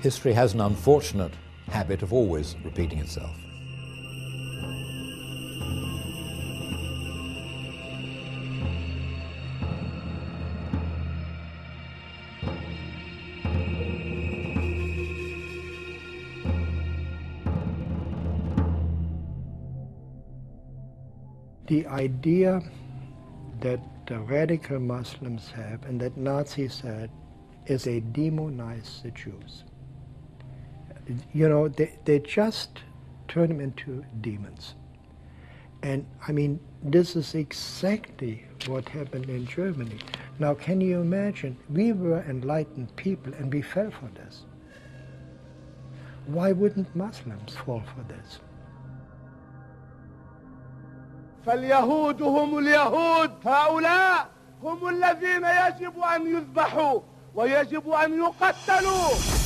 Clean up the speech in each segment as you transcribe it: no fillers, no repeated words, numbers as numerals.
History has an unfortunate habit of always repeating itself. The idea that the radical Muslims have and that Nazis had is they demonize the Jews. You know, they just turn them into demons. And I mean, this is exactly what happened in Germany. Now, can you imagine? We were enlightened people and we fell for this. Why wouldn't Muslims fall for this? فاليهود هم اليهود هؤلاء هم الذين يجب أن يذبحوا ويجب أن يقتلوا.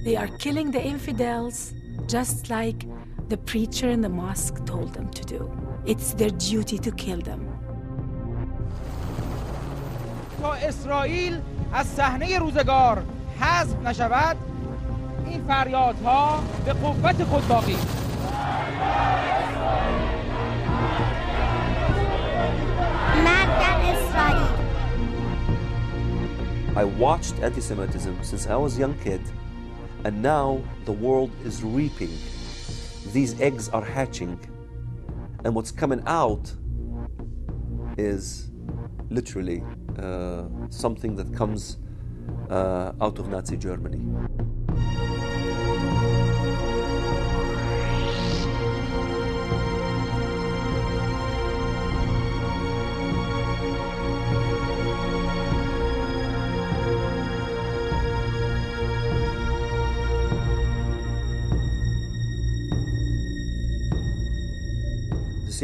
They are killing the infidels just like the preacher in the mosque told them to do. It's their duty to kill them. تا اسرائیل از صحنه روزگار حذف نشود، این فریادها به قوت خود باقی. I watched anti-Semitism since I was a young kid, and now the world is reaping. These eggs are hatching, and what's coming out is literally something that comes out of Nazi Germany.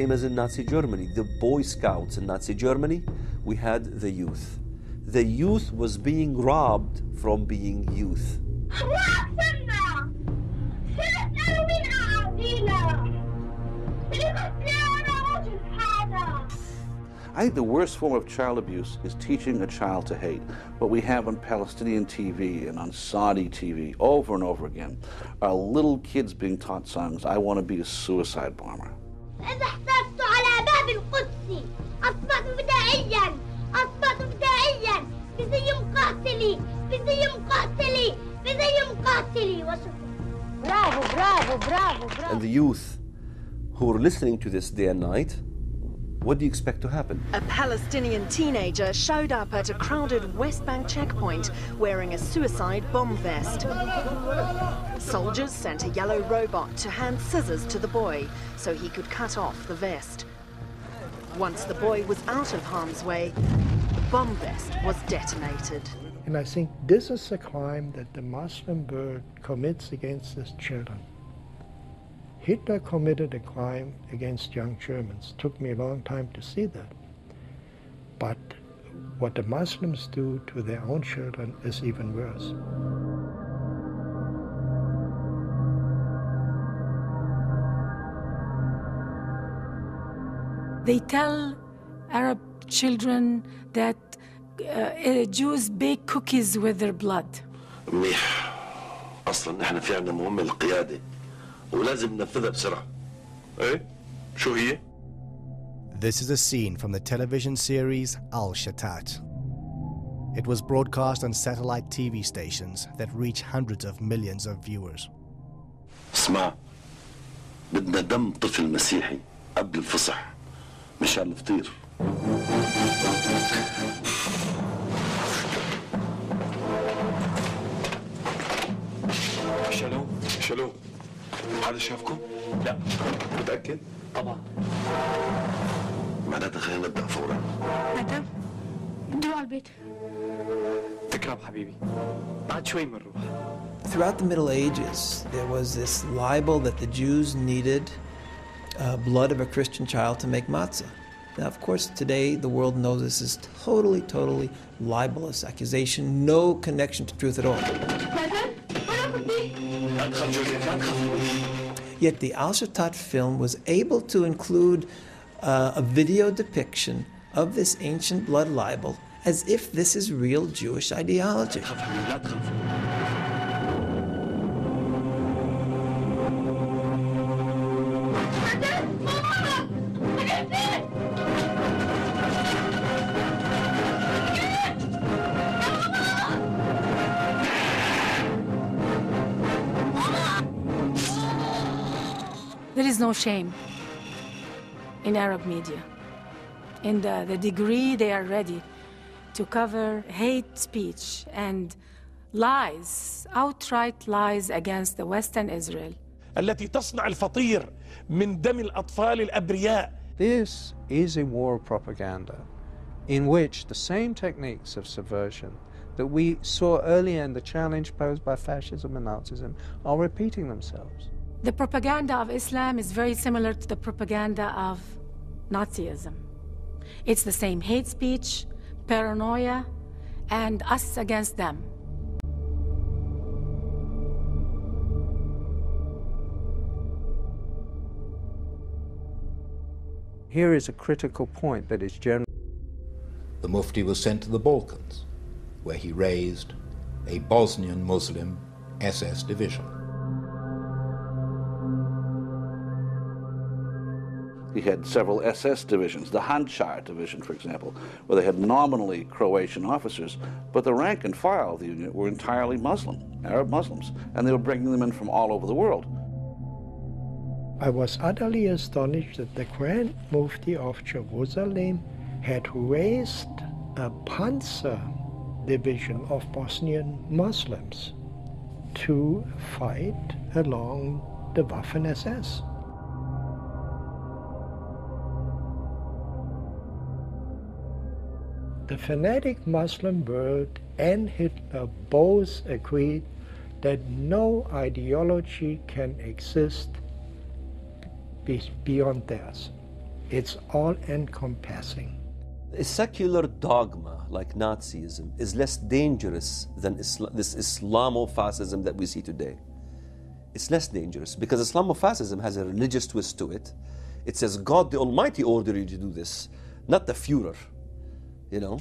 Same as in Nazi Germany. The Boy Scouts in Nazi Germany, we had the youth. The youth was being robbed from being youth. I think the worst form of child abuse is teaching a child to hate. What we have on Palestinian TV and on Saudi TV over and over again are little kids being taught songs, I want to be a suicide bomber. إذا احتفت على باب القدس أصبحت فدائيا أصبحت فدائيا بزي مقاتلي بزي مقاتلي بزي مقاتلي برافو برافو برافو برافو. And the youth who are listening to this day and night, what do you expect to happen? A Palestinian teenager showed up at a crowded West Bank checkpoint wearing a suicide bomb vest. Soldiers sent a yellow robot to hand scissors to the boy so he could cut off the vest. Once the boy was out of harm's way, the bomb vest was detonated. And I think this is a crime that the Muslim world commits against its children. Hitler committed a crime against young Germans. Took me a long time to see that. But what the Muslims do to their own children is even worse. They tell Arab children that Jews bake cookies with their blood. منيح. أصلاً إحنا في عندنا مهمة للقيادة ولازم ننفذها بسرعة. إيه؟ شو هي؟ This is a scene from the television series Al-Shatat. It was broadcast on satellite TV stations that reach hundreds of millions of viewers. اسمع، بدنا دم طفل مسيحي قبل الفصح مشان الفطير. شالوم حدا شافكم؟ لا. متأكد؟ طبعا. معناتها خلينا نبدأ فورا. مدام ادوا على البيت. تكرم حبيبي. بعد شوي بنروح. Throughout the Middle Ages, there was this libel that the Jews needed blood of a Christian child to make matzah. Now, of course, today the world knows this is totally libelous accusation, no connection to truth at all. Yet the Al-Shatat film was able to include a video depiction of this ancient blood libel as if this is real Jewish ideology. There is no shame in Arab media in the degree they are ready to cover hate speech and lies, outright lies against the Western Israel. التي تصنع الفطير من دم الأطفال الأبرياء. This is a war of propaganda in which the same techniques of subversion that we saw earlier in the challenge posed by fascism and Nazism are repeating themselves. The propaganda of Islam is very similar to the propaganda of Nazism. It's the same hate speech, paranoia, and us against them. Here is a critical point that is general. The Mufti was sent to the Balkans, where he raised a Bosnian Muslim SS division. He had several SS divisions, the Handschar division, for example, where they had nominally Croatian officers, but the rank and file of the unit were entirely Muslim, Arab Muslims, and they were bringing them in from all over the world. I was utterly astonished that the Grand Mufti of Jerusalem had raised a Panzer division of Bosnian Muslims to fight along the Waffen-SS. The fanatic Muslim world and Hitler both agreed that no ideology can exist beyond theirs. It's all-encompassing. A secular dogma like Nazism is less dangerous than this Islamofascism that we see today. It's less dangerous because Islamofascism has a religious twist to it. It says God the Almighty ordered you to do this, not the Führer, you know?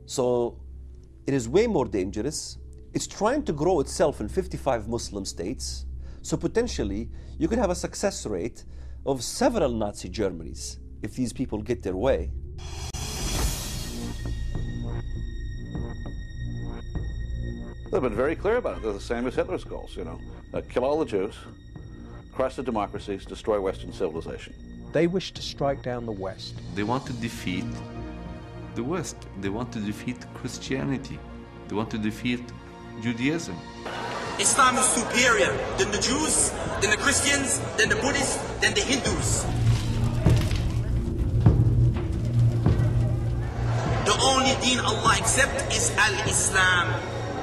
So it is way more dangerous. It's trying to grow itself in 55 Muslim states. So potentially you could have a success rate of several Nazi Germanys if these people get their way. They've been very clear about it. They're the same as Hitler's goals, you know. Kill all the Jews, crush the democracies, destroy Western civilization. They wish to strike down the West. They want to defeat the West. They want to defeat Christianity. They want to defeat Judaism. Islam is superior than the Jews, than the Christians, than the Buddhists, than the Hindus. The only deen Allah accepts is Al-Islam.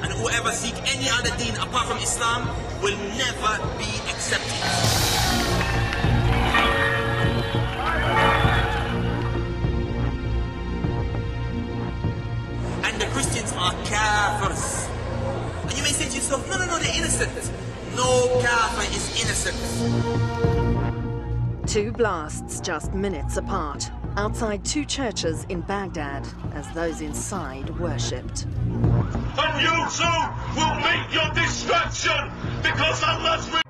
And whoever seek any other deen apart from Islam will never be accepted. And the Christians are kafirs. And you may say to yourself, no, they're innocent. No kafir is innocent. Two blasts just minutes apart, outside two churches in Baghdad, as those inside worshipped. And you too will meet your destruction because Allah's will.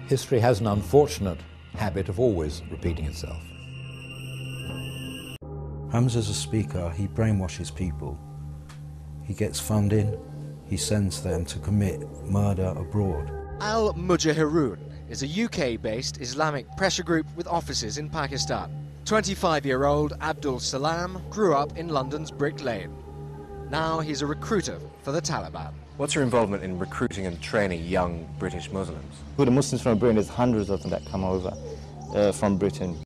History has an unfortunate habit of always repeating itself. Hamza's a speaker, he brainwashes people. He gets funding, he sends them to commit murder abroad. Al-Mujahirun is a UK-based Islamic pressure group with offices in Pakistan. 25-year-old Abdul Salam grew up in London's Brick Lane. Now he's a recruiter for the Taliban. What's your involvement in recruiting and training young British Muslims? For the Muslims from Britain, there's hundreds of them that come over from Britain.